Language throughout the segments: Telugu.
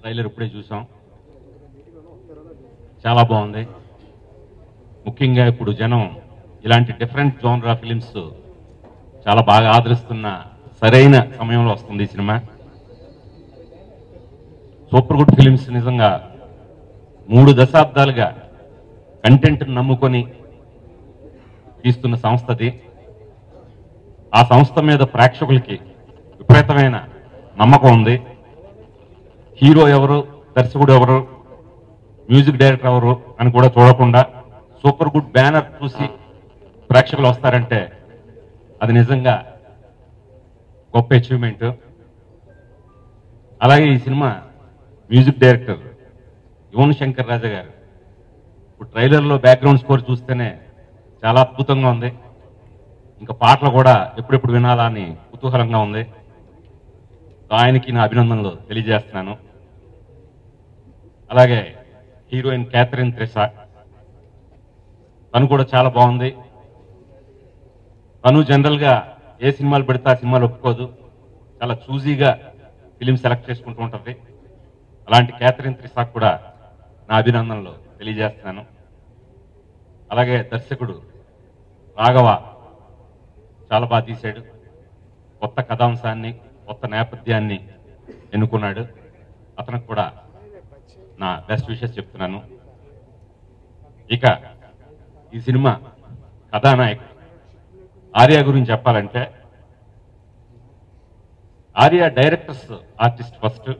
ట్రైలర్ ఇప్పుడే చూసాం, చాలా బాగుంది. ముఖ్యంగా ఇప్పుడు జనం ఇలాంటి డిఫరెంట్ జోనరా ఫిలిమ్స్ చాలా బాగా ఆదరిస్తున్న సరైన సమయంలో వస్తుంది ఈ సినిమా. సూపర్ గుడ్ ఫిలిమ్స్ నిజంగా 3 దశాబ్దాలుగా కంటెంట్ నమ్ముకొని తీస్తున్న సంస్థది. ఆ సంస్థ మీద ప్రేక్షకులకి విపరీతమైన నమ్మకం ఉంది. హీరో ఎవరు, దర్శకుడు ఎవరు, మ్యూజిక్ డైరెక్టర్ ఎవరు అని కూడా చూడకుండా సూపర్ గుడ్ బ్యానర్ చూసి ప్రేక్షకులు వస్తారంటే అది నిజంగా గొప్ప అచీవ్మెంట్. అలాగే ఈ cinema music director Yuvan Shankar Raja గారు ఇప్పుడు ట్రైలర్లో బ్యాక్గ్రౌండ్ స్కోర్ చూస్తేనే చాలా అద్భుతంగా ఉంది. ఇంకా పాటలు కూడా ఎప్పుడెప్పుడు వినాలా అని కుతూహలంగా ఉంది. ఆయనకి నా అభినందనలు తెలియజేస్తున్నాను. అలాగే హీరోయిన్ క్యాథరిన్ థ్రెసా, తను కూడా చాలా బాగుంది. తను జనరల్గా ఏ సినిమాలు పెడితే ఆ సినిమాలు ఒప్పుకోదు, చాలా చూజీగా ఫిలిం సెలెక్ట్ చేసుకుంటూ ఉంటుంది. అలాంటి క్యాథరిన్ థ్రెసా కూడా నా అభినందనలు తెలియజేస్తున్నాను. అలాగే దర్శకుడు రాఘవ చాలా బాగా తీశాడు. కొత్త కథాంశాన్ని, కొత్త నేపథ్యాన్ని ఎన్నుకున్నాడు. అతనికి కూడా నా బెస్ట్ విషెస్ చెప్తున్నాను. ఇక ఈ సినిమా కథానాయకుడు ఆర్య గురించి చెప్పాలంటే, ఆర్య డైరెక్టర్స్ ఆర్టిస్ట్ ఫస్ట్.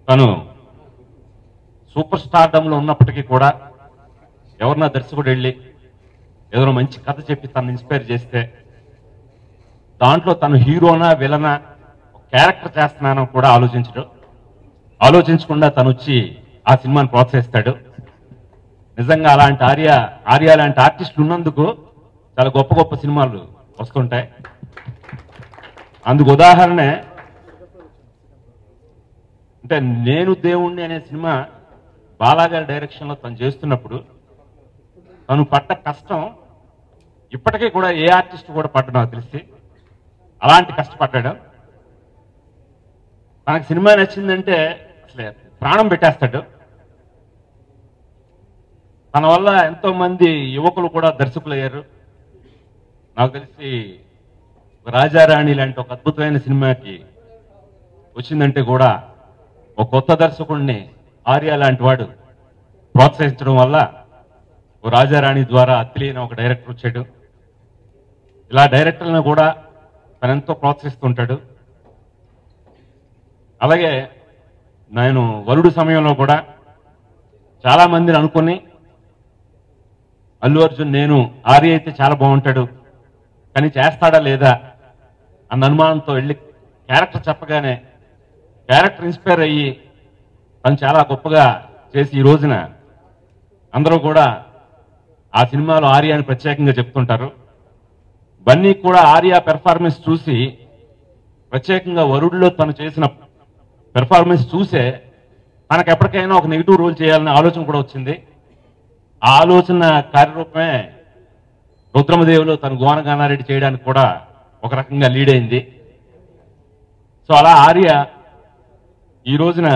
తను సూపర్ స్టార్డంలో ఉన్నప్పటికీ కూడా ఎవరన్నా దర్శకుడు వెళ్ళి ఏదైనా మంచి కథ చెప్పి తను ఇన్స్పైర్ చేస్తే దాంట్లో తను హీరోనా విలనా క్యారెక్టర్ చేస్తున్నానో కూడా ఆలోచించకుండా తను వచ్చి ఆ సినిమాని ప్రోత్సహిస్తాడు. నిజంగా అలాంటి ఆర్య లాంటి ఆర్టిస్టులు ఉన్నందుకు చాలా గొప్ప గొప్ప సినిమాలు వస్తుంటాయి. అందుకు ఉదాహరణే అంటే నేను దేవుణ్ణి అనే సినిమా బాలాగారి డైరెక్షన్లో తను చేస్తున్నప్పుడు తను పడ్డ కష్టం ఇప్పటికీ కూడా ఏ ఆర్టిస్ట్ కూడా పడ్డ నాకు తెలిసి అలాంటి కష్టపడ్డాడు. తనకు సినిమా నచ్చిందంటే అసలే ప్రాణం పెట్టేస్తాడు. తన వల్ల ఎంతో మంది యువకులు కూడా దర్శకులు అయ్యారు. నాకు తెలిసి రాజారాణి లాంటి ఒక అద్భుతమైన సినిమాకి వచ్చిందంటే కూడా ఒక కొత్త దర్శకుడిని ఆర్య లాంటి వాడు ప్రోత్సహించడం వల్ల రాజారాణి ద్వారా అత్తిలేని ఒక డైరెక్టర్ వచ్చాడు. ఇలా డైరెక్టర్లను కూడా తనెంతో ప్రోత్సహిస్తుంటాడు. అలాగే నేను వరుడు సమయంలో కూడా చాలా మందిని అనుకుని అల్లు అర్జున్ నేను ఆర్య అయితే చాలా బాగుంటాడు కానీ చేస్తాడా లేదా అన్న అనుమానంతో వెళ్ళి క్యారెక్టర్ చెప్పగానే క్యారెక్టర్ ఇన్స్పైర్ అయ్యి తను చాలా గొప్పగా చేసి ఈ రోజున అందరూ కూడా ఆ సినిమాలో ఆర్య అని ప్రత్యేకంగా చెప్తుంటారు. బన్నీ కూడా ఆర్య పెర్ఫార్మెన్స్ చూసి ప్రత్యేకంగా వరుడిలో తను చేసిన పెర్ఫార్మెన్స్ చూసే మనకు ఎప్పటికైనా ఒక నెగిటివ్ రోల్ చేయాలనే ఆలోచన కూడా వచ్చింది. ఆ ఆలోచన కార్యరూపమే రుద్రమదేవిలో తను గోనగానారెడ్డి చేయడానికి కూడా ఒక రకంగా లీడ్ అయింది. సో అలా ఆర్య ఈ రోజున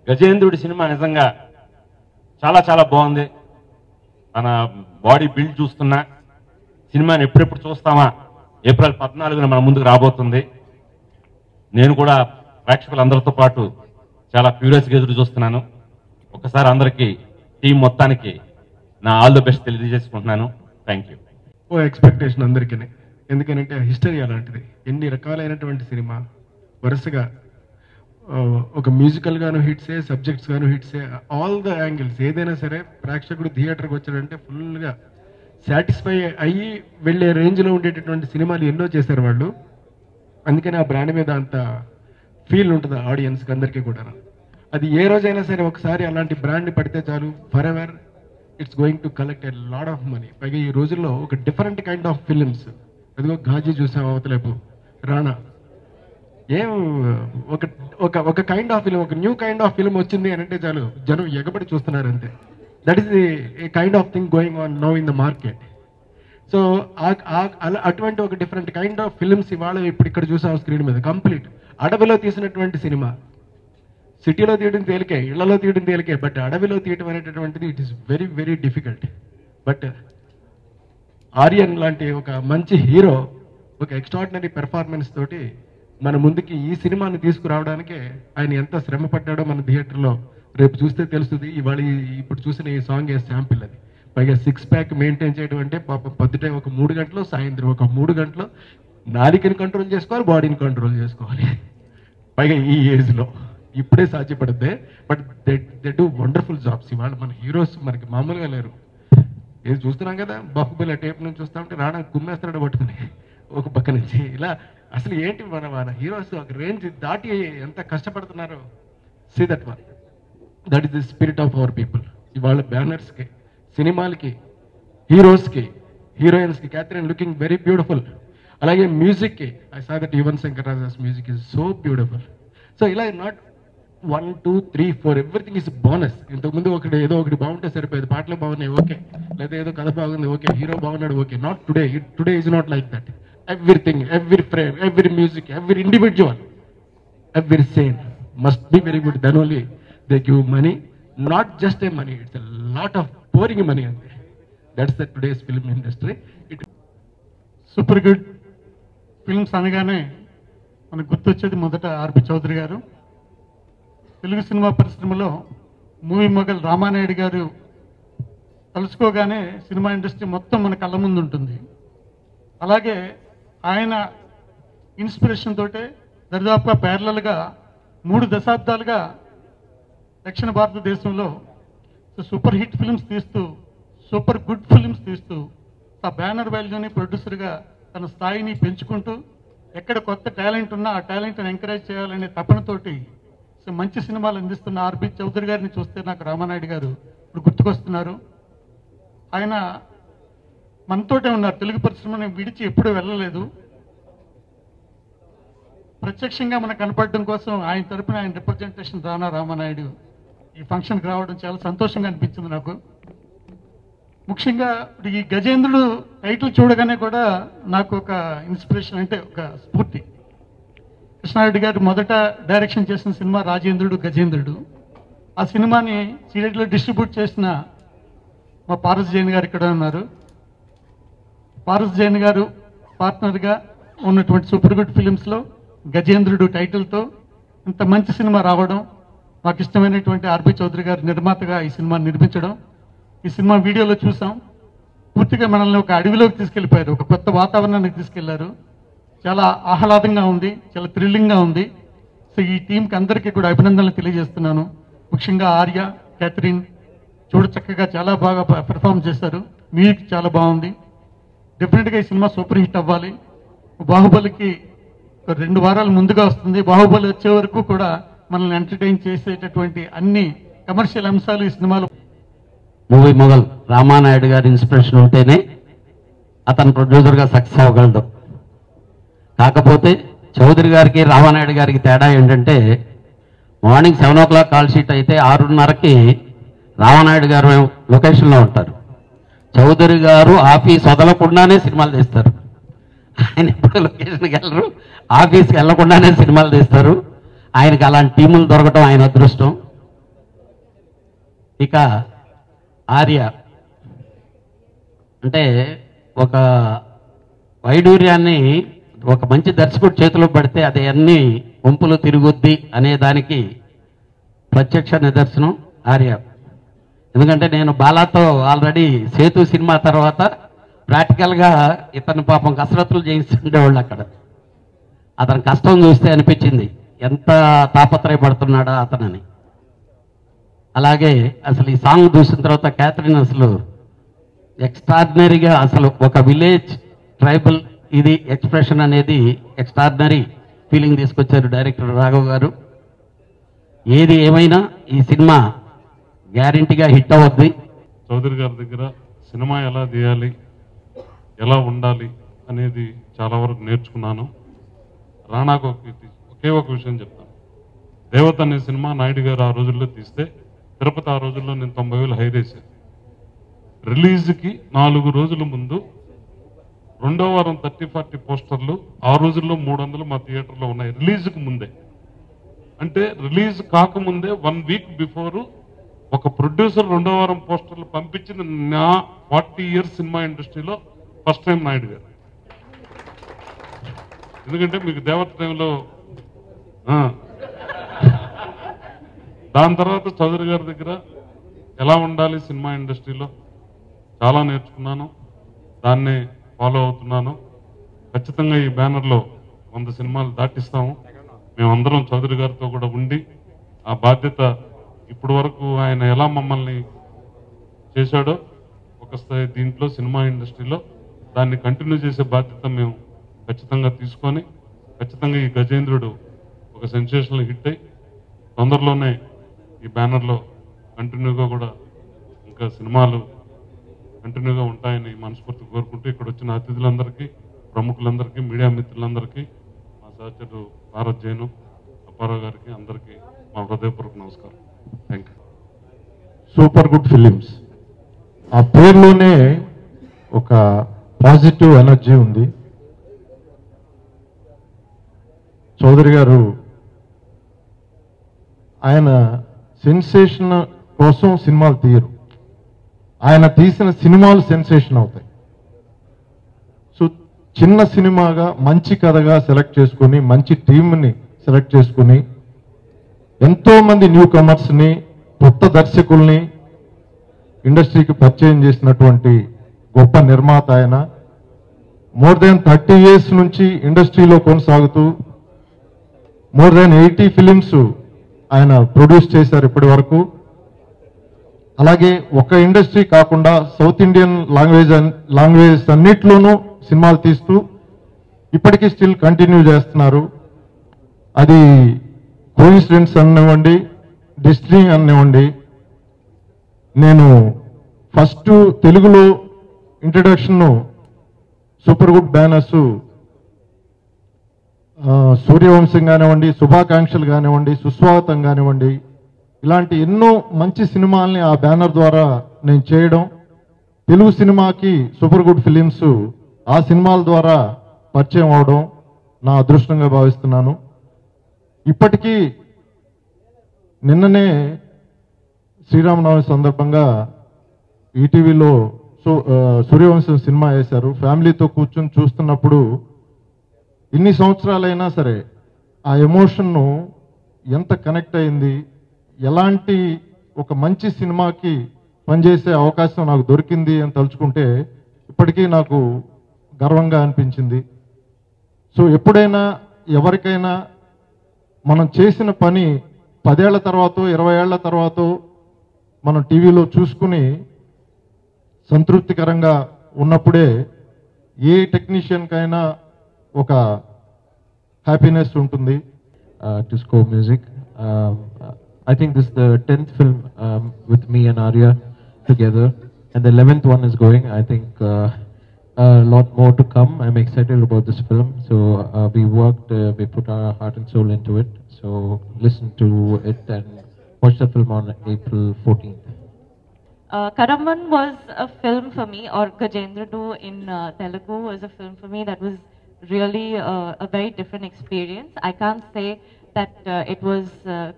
గజేంద్రుడి సినిమా నిజంగా చాలా చాలా బాగుంది. తన బాడీ బిల్డ్ చూస్తున్నా సినిమాని ఎప్పుడెప్పుడు చూస్తామా, ఏప్రిల్ 14న మన ముందుకు రాబోతుంది. నేను కూడా ప్రేక్షకులందరితో పాటు చాలా క్యూరియస్గా ఎదురు చూస్తున్నాను. ఒకసారి అందరికీ టీం మొత్తానికి నా ఆల్ ది బెస్ట్ తెలియజేసుకుంటున్నాను. Thank you. ఓ ఎక్స్పెక్టేషన్ అందరికీ, ఎందుకంటే హిస్టరీ అలాంటిది. ఎన్ని రకాలైనటువంటి సినిమా వరుసగా ఒక మ్యూజికల్ గాను హిట్సే, సబ్జెక్ట్స్ గాను హిట్సే, ఆల్ ద యాంగిల్స్ ఏదైనా సరే ప్రేక్షకుడు థియేటర్కి వచ్చాడంటే ఫుల్గా సాటిస్ఫై అయ్యి వెళ్ళే రేంజ్లో ఉండేటటువంటి సినిమాలు ఎన్నో చేశారు వాళ్ళు. అందుకని ఆ బ్రాండ్ మీద అంత ఫీల్ ఉంటుంది ఆడియన్స్కి అందరికీ కూడా. అది ఏ రోజైనా సరే ఒకసారి అలాంటి బ్రాండ్ పడితే చాలు, for ever it's going to collect a lot of money. పైగా ఈ రోజుల్లో ఒక డిఫరెంట్ కైండ్ ఆఫ్ ఫిలిమ్స్, అదిగో ఘాజీ చూసాం అవతలేపు, రాణా, ఏం ఒక ఒక ఒక కైండ్ ఆఫ్ ఫిలిం, ఒక న్యూ కైండ్ ఆఫ్ ఫిలిం వచ్చింది అని అంటే చాలు జనం ఎగబడి చూస్తున్నారు అంతే. That is the kind of thing going on now in the market. So అటువంటి ఒక డిఫరెంట్ కైండ్ ఆఫ్ ఫిలిమ్స్ ఇవాళ ఇప్పుడు ఇక్కడ చూసాం స్క్రీన్ మీద. కంప్లీట్ అడవిలో తీసినటువంటి సినిమా, సిటీలో తీయడం తేలికే, ఇళ్లలో తీయడం తేలికే, బట్ అడవిలో తీయడం అనేటటువంటిది it is very very difficult. But Aryan లాంటి ఒక మంచి హీరో ఒక ఎక్స్ట్రాడినరీ పెర్ఫార్మెన్స్ తోటి మన ముందుకి ఈ సినిమాని తీసుకురావడానికే ఆయన ఎంత శ్రమ పడ్డాడో మన థియేటర్లో రేపు చూస్తే తెలుస్తుంది. ఇవాళ ఇప్పుడు చూసిన ఈ సాంగ్ ఏ శాంపిల్ అది. పైగా 6 ప్యాక్ మెయింటైన్ చేయడం అంటే పాపం పొద్దుటే ఒక 3 గంటలు, సాయంత్రం ఒక 3 గంటలు నాలికని కంట్రోల్ చేసుకోవాలి, బాడీని కంట్రోల్ చేసుకోవాలి. పైగా ఈ ఏజ్లో ఇప్పుడే సాధ్యపడుద్ది. But they do wonderful jobs. ఇవాళ మన హీరోస్ మనకి మామూలుగా లేరు. ఏది చూస్తున్నాం కదా, బాహుబలి టేప్ నుంచి చూస్తామంటే రావడం కుమ్మేస్తున్నాడు పట్టుకుని ఒక పక్క నుంచి. ఇలా అసలు ఏంటి మన హీరోస్ ఒక రేంజ్ దాటి ఎంత కష్టపడుతున్నారో. See that one, that is the spirit of our people. ఇవాళ బ్యానర్స్కి, సినిమాలకి, హీరోస్కి, హీరోయిన్స్కి క్యాథరిన్ లుకింగ్ వెరీ బ్యూటిఫుల్. అలాగే మ్యూజిక్కి I saw that Yuvan Shankar Raja's music is so beautiful. So ఇలా నాట్ 1, 2, 3, 4 ఎవ్రీథింగ్ ఈజ్ బోనస్. ఇంతకుముందు ఏదో ఒకటి బాగుంటే సరిపోయేది, పాటలు బాగున్నాయి ఓకే, లేదా ఏదో కథ బాగుంది ఓకే, హీరో బాగున్నాడు okay. Not today. Today is not like that. Everything, every frame, every music, every individual, every scene must be very good. Then only they give money. Not just a money, it's a lot of pouring money అంతే. That's the today's film industry. Super good films అనగానే మనకు గుర్తొచ్చేది మొదట ఆర్పి చౌదరి గారు. తెలుగు సినిమా పరిశ్రమలో మూవీ మొగల్ రామానాయుడు గారు తలుచుకోగానే సినిమా ఇండస్ట్రీ మొత్తం మన కళ్ళ ముందు ఉంటుంది. అలాగే ఆయన ఇన్స్పిరేషన్ తోటే దరిదాపుగా ప్యారలల్గా 3 దశాబ్దాలుగా దక్షిణ భారతదేశంలో సూపర్ హిట్ ఫిల్మ్స్ తీస్తూ, సూపర్ గుడ్ ఫిల్మ్స్ తీస్తూ, ఆ బ్యానర్ వాల్యూని ప్రొడ్యూసర్గా తన స్థాయిని పెంచుకుంటూ, ఎక్కడ కొత్త టాలెంట్ ఉన్నా ఆ టాలెంట్ని ఎంకరేజ్ చేయాలనే తపనతోటి మంచి సినిమాలు అందిస్తున్న ఆర్బి చౌదరి గారిని చూస్తే నాకు రామానాయుడు గారు ఇప్పుడు గుర్తుకొస్తున్నారు. ఆయన మనతోటే ఉన్నారు, తెలుగు పరిశ్రమని విడిచి ఎప్పుడూ వెళ్ళలేదు. ప్రత్యక్షంగా మనకు కనపడడం కోసం ఆయన తరపున ఆయన రిప్రజెంటేషన్ రామానాయుడు ఈ ఫంక్షన్కి రావడం చాలా సంతోషంగా అనిపించింది నాకు. ముఖ్యంగా ఈ గజేంద్రుడు టైటిల్ చూడగానే కూడా నాకు ఒక ఇన్స్పిరేషన్, అంటే ఒక స్ఫూర్తి. కృష్ణారెడ్డి గారు మొదట డైరెక్షన్ చేసిన సినిమా రాజేంద్రుడు గజేంద్రుడు. ఆ సినిమాని సిడెట్లో డిస్ట్రిబ్యూట్ చేసిన మా పారస్ జైన్ గారు ఇక్కడ ఉన్నారు. పారస్ జైన్ గారు పార్ట్నర్గా ఉన్నటువంటి సూపర్ గుడ్ ఫిలిమ్స్లో గజేంద్రుడు టైటిల్తో ఇంత మంచి సినిమా రావడం, మాకు ఇష్టమైనటువంటి ఆర్బి చౌదరి గారు నిర్మాతగా ఈ సినిమాని నిర్మించడం, ఈ సినిమా వీడియోలో చూసాం. పూర్తిగా మనల్ని ఒక అడవిలోకి తీసుకెళ్ళిపోయారు, ఒక కొత్త వాతావరణానికి తీసుకెళ్లారు. చాలా ఆహ్లాదంగా ఉంది, చాలా థ్రిల్లింగ్గా ఉంది. సో ఈ టీంకి అందరికీ కూడా అభినందనలు తెలియజేస్తున్నాను. ముఖ్యంగా ఆర్య, క్యాథరిన్ చక్కగా చాలా బాగా పెర్ఫామ్ చేశారు. మ్యూజిక్ చాలా బాగుంది. డెఫినెట్గా ఈ సినిమా సూపర్ హిట్ అవ్వాలి. బాహుబలికి 2 వారాలు ముందుగా వస్తుంది. బాహుబలి వచ్చే వరకు కూడా మనల్ని ఎంటర్టైన్ చేసేటటువంటి అన్ని కమర్షియల్ అంశాలు ఈ సినిమాలో. మూవీ మొగల్ రామానాయుడు గారి ఇన్స్పిరేషన్ ఉంటేనే అతను ప్రొడ్యూసర్గా సక్సెస్ అవ్వగలడు. కాకపోతే చౌదరి గారికి రామానాయుడు గారికి తేడా ఏంటంటే, మార్నింగ్ 7 o'clock కాల్ షీట్ అయితే 6:30కి రామానాయుడు గారు లొకేషన్లో ఉంటారు. చౌదరి గారు ఆఫీస్ వదలకుండానే సినిమాలు తీస్తారు. ఆయన ఎప్పుడు లొకేషన్కి వెళ్ళరు, ఆఫీస్కి వెళ్లకుండానే సినిమాలు తీస్తారు. ఆయనకి అలాంటి టీములు దొరకటం ఆయన అదృష్టం. ఇక ఆర్య అంటే ఒక వైడూర్యాన్ని ఒక మంచి దర్శకుడు చేతిలో పడితే అది అన్ని వంపులు తిరుగుద్ది అనే దానికి ప్రత్యక్ష నిదర్శనం ఆర్య. ఎందుకంటే నేను బాలాతో ఆల్రెడీ సేతు సినిమా తర్వాత ప్రాక్టికల్గా ఇతను పాపం కసరత్తులు చేయిస్తుండేవాళ్ళు అక్కడ. అతని కష్టం చూస్తే అనిపించింది ఎంత తాపత్రయపడుతున్నాడా అతనని. అలాగే అసలు ఈ సాంగ్ చూసిన తర్వాత క్యాథరిన్ అసలు ఎక్స్ట్రాడినరీగా, అసలు ఒక విలేజ్ ట్రైబల్ ఇది ఎక్స్ప్రెషన్ అనేది ఎక్స్ట్రాడినరీ ఫీలింగ్ తీసుకొచ్చారు డైరెక్టర్ రాఘవ్ గారు. ఏది ఏమైనా ఈ సినిమా గ్యారంటీగా హిట్ అవ్వద్ది. చౌదరి గారి దగ్గర సినిమా ఎలా తీయాలి, ఎలా ఉండాలి అనేది చాలా వరకు నేర్చుకున్నాను. రానాకు ఒకే ఒక విషయం చెప్తాను. దేవత అనే సినిమా నాయుడు గారు ఆ రోజుల్లో తీస్తే తిరుపతి ఆ రోజుల్లో నేను 90,000 హైర్ వేసాను. రిలీజ్కి 4 రోజుల ముందు 2వ వారం 30-40 పోస్టర్లు ఆ రోజుల్లో 300 మా థియేటర్లో ఉన్నాయి రిలీజ్కి ముందే. అంటే రిలీజ్ కాకముందే 1 వీక్ బిఫోర్ ఒక ప్రొడ్యూసర్ 2వ వారం పోస్టర్లు పంపించింది నా 40 ఇయర్స్ సినిమా ఇండస్ట్రీలో ఫస్ట్ టైం నాయుడు గారు. ఎందుకంటే మీకు దేవత టైంలో దాని తర్వాత చౌదరి గారి దగ్గర ఎలా ఉండాలి సినిమా ఇండస్ట్రీలో చాలా నేర్చుకున్నాను, దాన్నే ఫాలో అవుతున్నాను. ఖచ్చితంగా ఈ బ్యానర్లో 100 సినిమాలు దాటిస్తాము. మేమందరం చౌదరి గారితో కూడా ఉండి ఆ బాధ్యత ఇప్పటి వరకు ఆయన ఎలా మమ్మల్ని చేశాడో ఒక స్థాయి దీంట్లో సినిమా ఇండస్ట్రీలో దాన్ని కంటిన్యూ చేసే బాధ్యత మేము ఖచ్చితంగా తీసుకొని ఖచ్చితంగా ఈ గజేంద్రుడు ఒక సెన్సేషనల్ హిట్ అయ్యి తొందరలోనే ఈ బ్యానర్లో కంటిన్యూగా కూడా ఇంకా సినిమాలు కంటిన్యూగా ఉంటాయని మనస్ఫూర్తి కోరుకుంటూ ఇక్కడ వచ్చిన అతిథులందరికీ, ప్రముఖులందరికీ, మీడియా మిత్రులందరికీ, మా సహచరుడు భారత్ జైను, అప్పారావు గారికి అందరికీ మా హృదయపూర్వక నమస్కారం. Thank you. Super good films, ఆ పేరులోనే ఒక పాజిటివ్ ఎనర్జీ ఉంది. చౌదరి గారు ఆయన సెన్సేషన్ కోసం సినిమాలు తీయరు, ఆయన తీసిన సినిమాలు సెన్సేషన్ అవుతాయి. సో చిన్న సినిమాగా మంచి కథగా సెలెక్ట్ చేసుకుని మంచి టీంని సెలెక్ట్ చేసుకుని ఎంతో మంది న్యూ కమర్స్ని, కొత్త దర్శకుల్ని ఇండస్ట్రీకి పరిచయం చేసినటువంటి గొప్ప నిర్మాత ఆయన. మోర్ దెన్ 30 years నుంచి ఇండస్ట్రీలో కొనసాగుతూ మోర్ దెన్ 80 ఫిలిమ్స్ ఆయన ప్రొడ్యూస్ చేశారు ఇప్పటి వరకు. అలాగే ఒక ఇండస్ట్రీ కాకుండా సౌత్ ఇండియన్ లాంగ్వేజెస్ అన్నిట్లోనూ సినిమాలు తీస్తూ ఇప్పటికీ స్టిల్ కంటిన్యూ చేస్తున్నారు. అది కోయిన్సిడెన్స్ అనివ్వండి, డెస్టినీ అనివ్వండి. నేను ఫస్ట్ తెలుగులో introduction super good banners Suryavamsam కానివ్వండి, శుభాకాంక్షలు కానివ్వండి, సుస్వాగతం కానివ్వండి, ఇలాంటి ఎన్నో మంచి సినిమాల్ని ఆ బ్యానర్ ద్వారా నేను చేయడం, తెలుగు సినిమాకి సూపర్ గుడ్ ఫిలిమ్స్ ఆ సినిమాల ద్వారా పరిచయం అవడం నా అదృష్టంగా భావిస్తున్నాను. ఇప్పటికీ నిన్ననే శ్రీరామనవమి సందర్భంగా ఈటీవీలో సూర్యవంశం సినిమా వేశారు. ఫ్యామిలీతో కూర్చొని చూస్తున్నప్పుడు ఇన్ని సంవత్సరాలైనా సరే ఆ ఎమోషన్ను ఎంత కనెక్ట్ అయింది, ఎలాంటి ఒక మంచి సినిమాకి పనిచేసే అవకాశం నాకు దొరికింది అని తలుచుకుంటే ఇప్పటికీ నాకు గర్వంగా అనిపించింది. సో ఎప్పుడైనా ఎవరికైనా మనం చేసిన పని 10 ఏళ్ల తర్వాత 20 ఏళ్ల తర్వాత మనం టీవీలో చూసుకుని సంతృప్తికరంగా ఉన్నప్పుడే ఏ టెక్నీషియన్కైనా ఒక హ్యాపీనెస్ ఉంటుంది. To score music. I think this is the 10th film with me and Arya together, and the 11th one is going. I think a lot more to come. I'm excited about this film. So we worked, we put our heart and soul into it. So listen to it and watch the film on April 14th. Kadamban was a film for me, or Gajendrudu in Telugu was a film for me that was really a very different experience. I can't say that it was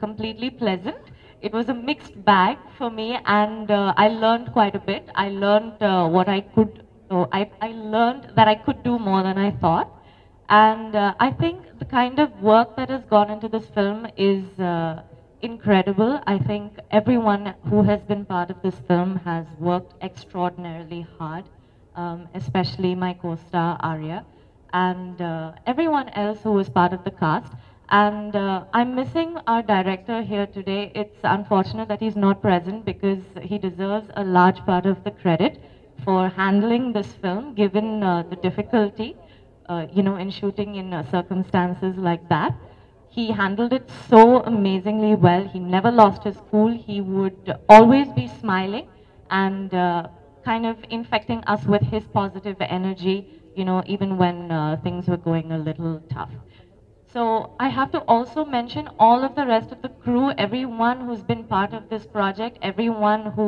completely pleasant. It was a mixed bag for me, and I learned quite a bit. I learned what I could, I learned that I could do more than I thought. And I think the kind of work that has gone into this film is incredible. I think everyone who has been part of this film has worked extraordinarily hard, especially my co-star Arya, and everyone else who was part of the cast. And I'm missing our director here today. It's unfortunate that he's not present because he deserves a large part of the credit for handling this film, given the difficulty, in shooting in circumstances like that. He handled it so amazingly well. He never lost his cool. He would always be smiling and kind of infecting us with his positive energy, even when things were going a little tough. So I have to also mention all of the rest of the crew, everyone who's been part of this project, everyone who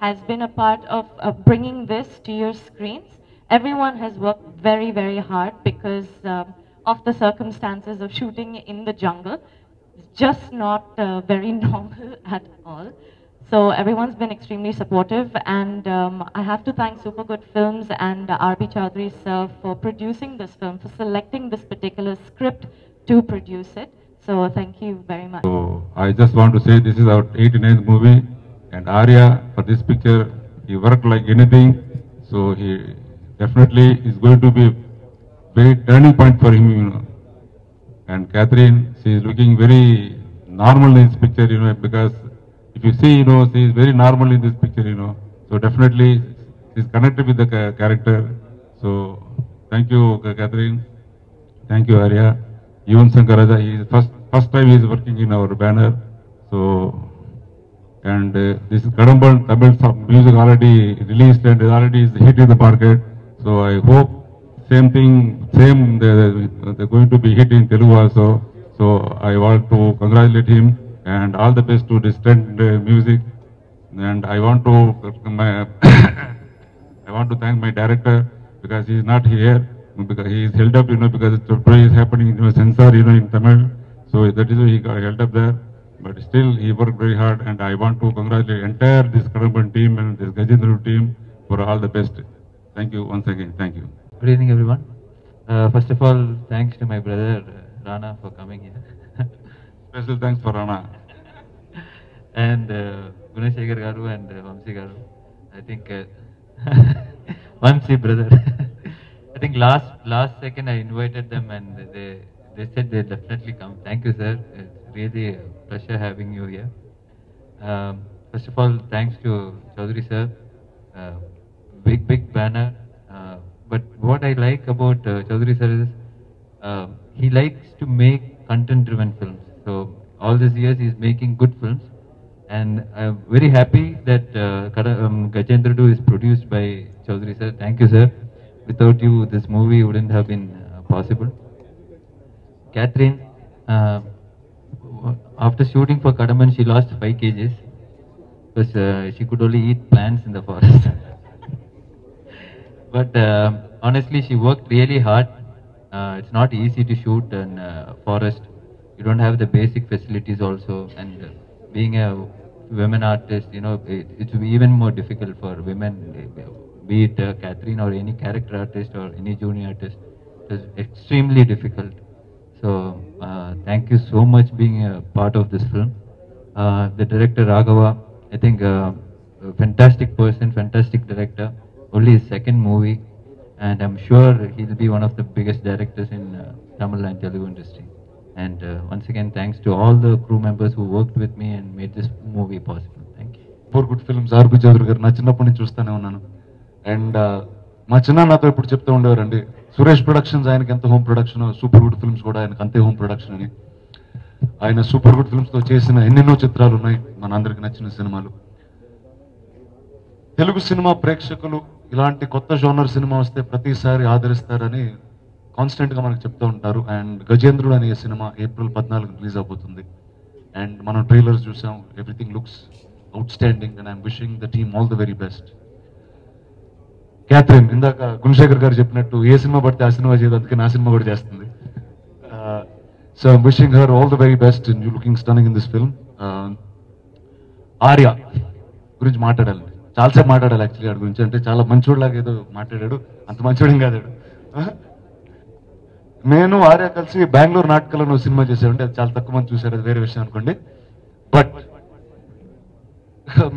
has been a part of bringing this to your screens. Everyone has worked very, very hard because of the circumstances of shooting in the jungle. It's just not very normal at all. So everyone's been extremely supportive, and I have to thank Super Good Films and R.B. Chaudhary sir for producing this film, for selecting this particular script to produce it. So thank you very much. So I just want to say this is our 89th movie, and Arya for this picture, he worked like anything. So he definitely is going to be a very turning point for him, you know. And Catherine, she is looking very normal in this picture, you know, because if you see, you know, she is very normal in this picture, you know. So definitely she is connected with the character. So thank you, Catherine. Thank you, Arya. Even Sankaraja, he is first time he is working in our banner. So, and this is Kadamban Tamil music already released and already is hitting the market. So I hope they're going to be hitting Telugu also. So I want to congratulate him and all the best to Distant Music. And I want to I want to thank my director because he is not here, because he is held up, you know, because today is happening, you know, censor, you know, in Tamil. So that is why he got held up there. But still he worked very hard, and I want to congratulate entire this Kadamban team and this Gajendra team for all the best. Thank you once again. Thank you. Good evening, everyone. First of all, thanks to my brother Rana for coming here. Special thanks for Rana. And Gunashekhar Garu and Vamsi Garu. I think Vamsi brother. I think last second I invited them and they said they'd definitely come. Thank you, sir. It's really a pleasure having you here. First of all, thanks to Chaudhary sir. Big banner. But what I like about Chaudhary sir is he likes to make content-driven films. So all these years he's making good films, and I'm very happy that Gajendra 2 is produced by Chaudhary sir. Thank you, sir. Without you, this movie wouldn't have been possible. Catherine, after shooting for Kadamban, she lost 5 kgs because she could only eat plants in the forest. But honestly, she worked really hard. It's not easy to shoot in forest. You don't have the basic facilities also, and being a women artist, you know, it's even more difficult for women, be it Catherine or any character artist or any junior artist. It's extremely difficult. So thank you so much being a part of this film. The director Raghava, I think a fantastic person, fantastic director. Only his second movie, and I'm sure he'll be one of the biggest directors in Tamil and Telugu industry. And once again, thanks to all the crew members who worked with me and made this movie possible. Thank you. Super Good Films, R.B. Chaudhary garu, na chinnappudu nunchi chustane unnanu. And మా చిన్న నాతో ఇప్పుడు చెప్తూ ఉండేవారండి, సురేష్ ప్రొడక్షన్స్ ఆయనకి ఎంత home production, super good films కూడా ఆయనకి అంతే హోమ్ ప్రొడక్షన్ అని. ఆయన సూపర్ గుడ్ ఫిల్మ్స్తో చేసిన ఎన్నెన్నో చిత్రాలు ఉన్నాయి, మనందరికి నచ్చిన సినిమాలు. తెలుగు సినిమా ప్రేక్షకులు ఇలాంటి కొత్త జోనర్ సినిమా వస్తే ప్రతిసారి ఆదరిస్తారని కాన్స్టెంట్గా మనకు చెప్తూ ఉంటారు. అండ్ గజేంద్రుడు అనే సినిమా ఏప్రిల్ 14 రిలీజ్ అవబోతుంది. అండ్ మనం ట్రైలర్స్ చూసాం, everything looks outstanding, and I'm wishing the team all the very best. Catherine, ఇందాక గుణశేఖర్ గారు చెప్పినట్టు ఏ సినిమా పడితే ఆ సినిమా చేయదు, అందుకే నా సినిమా కూడా చేస్తుంది. So I'm wishing her all the very best and you looking stunning in this film. Arya గురించి మాట్లాడాలి, చాలాసేపు మాట్లాడాలి యాక్చువల్లీ వాడి గురించి. అంటే చాలా మంచోడిలాగా ఏదో మాట్లాడాడు, అంత మంచోడేం కాదాడు. నేను ఆర్య కలిసి బెంగళూరు నాటకాలను సినిమా చేశాడంటే అది చాలా తక్కువ మంది చూశారు, అది వేరే విషయం అనుకోండి. బట్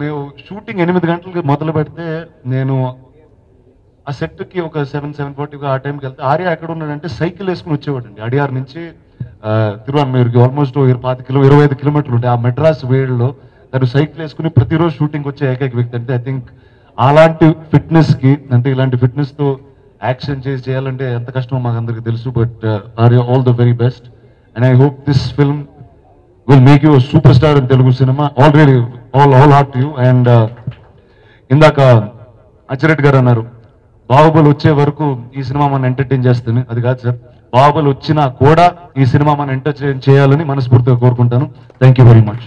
మేము షూటింగ్ 8 గంటలకు మొదలు పెడితే నేను ఆ సెట్కి ఒక 7:40 ఆ టైంకి వెళ్తే ఆర్య ఎక్కడ ఉన్నాడంటే సైకిల్ వేసుకుని వచ్చేవాడు అండి. అడియార్ నుంచి తిరువన్మయూర్కి ఆల్మోస్ట్ 25 కిలోమీటర్లు ఉంటాయి. ఆ మెడ్రాస్ వేడిలో తను సైకిల్ వేసుకుని ప్రతిరోజు షూటింగ్ వచ్చే ఏకైక వ్యక్తి. అంటే ఐ థింక్ అలాంటి ఫిట్నెస్కి, అంటే ఇలాంటి ఫిట్నెస్తో యాక్షన్ చేయాలంటే ఎంత కష్టమో మాకు అందరికీ తెలుసు. But Arya all the very best and I hope this film will make you super star in Telugu cinema. Already all heart to you. And ఇందాక అచ్చిరెడ్డి గారు అన్నారు బాహుబలి వచ్చే వరకు ఈ సినిమా మనం ఎంటర్టైన్ చేస్తుంది. అది కాదు సార్, బాహుబలి వచ్చినా కూడా ఈ సినిమా మనం ఎంటర్టైన్ చేయాలని మనస్ఫూర్తిగా కోరుకుంటాను. Thank you very much.